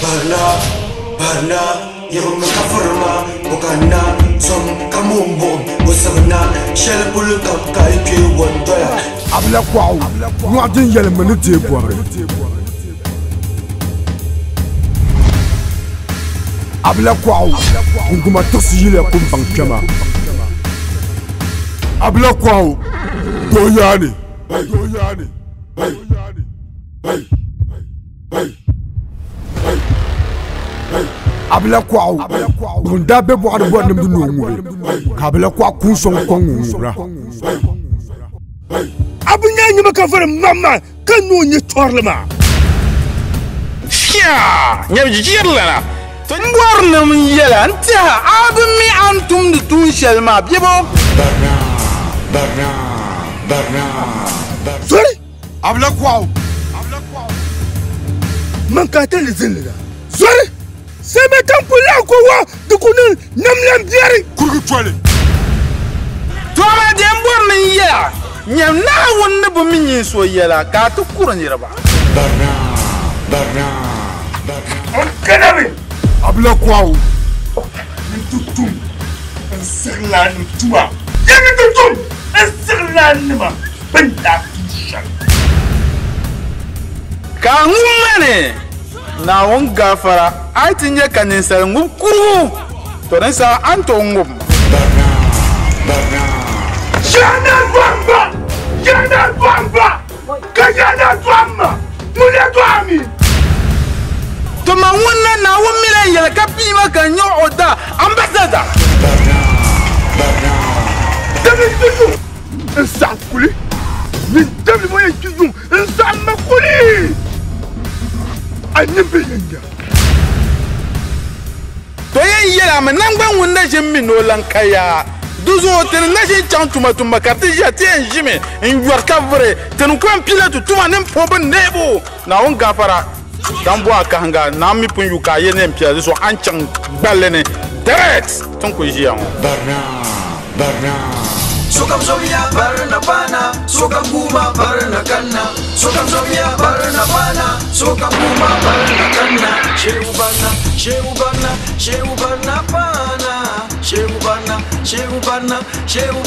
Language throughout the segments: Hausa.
Barna, yung makaforma, bukana, som kamumbong, busagna, shell pulutan kay kiwan doya. Abla kwao, nuadin yel menute boare. Abla kwao, nguma tosi yile kumbang kema. Abla kwao, doyani, doyani, abla kwao, bunda be boare bo nem dunu ngure. Kabla kwa kunson kongura. Abunya nyima ka fere mama kanu nyi torlema. Ya, nyabi jirla. To ngwarna mun yela anta abu mi antum du tun shelma bibo. Barna. Sorry, abla kwao. Man ka tan zinla. Sorry. Seme tampula ko wa dukunin namlam diari kurgu twale. To ma de ngwarna yela. Nyam na wonne bo min so yela ka to kuran yiraba. Barna. Kanami. Abla kwao. Ntutum. Enserlan tua. Yemi tutum. Enserlan ma. Benda kishan. Ka ngumane. Na won gafara ai tinye kanisal ngum kuru. To dan sa anto ngum. Barna. Jana Bamba. Kajana Bamba. Mule Twami. To ma wonna na won mila yela ka pi ma kan yo oda ambassador. Barna. Demi tutu. Nsakuli. Ni demi moye tutu. Nsamakuli. Animbe yenga. To yen yela ma nangban wonna jemmi no lankaya. Duzo ten naje chantuma kartija tien jime in yorka vre ten kwan pilote tuma nem poben nebo na on gafara dan bo aka hanga na mi pun yuka yene mpia so anchang balene direct ton ko jian barna Sokam somia barna pana, sokam kuma barna kanna, sokam somia barna pana, sokam kuma barna kanna, shehu barna pana, shehu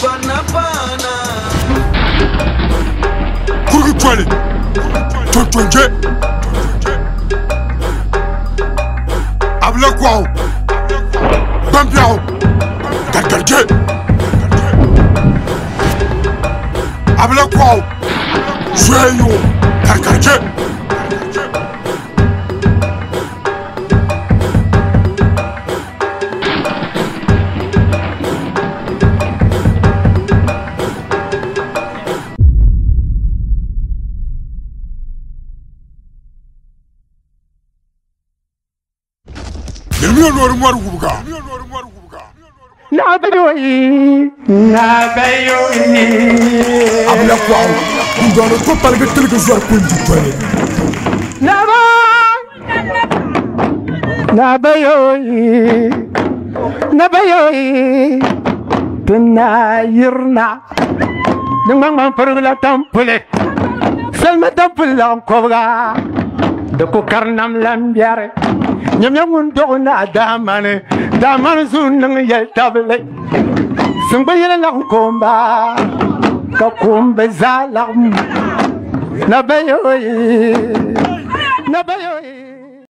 barna pana. Kurgu twale. Tontonje. Abla kwao. Bambiao. Takarje. Abla kwao. Sueyo. Takarje. Nabayoyi. Abla kwao. Ndoro ko palga tilga zuwa kunji twale. Nabayoyi. Tuna yirna. Nangman perla tampule. Selma tampula kobga. Doko karnam lambiare. Nyam dona damane sun nang yel table sung bayela la komba ka kombe zalam na bayoyi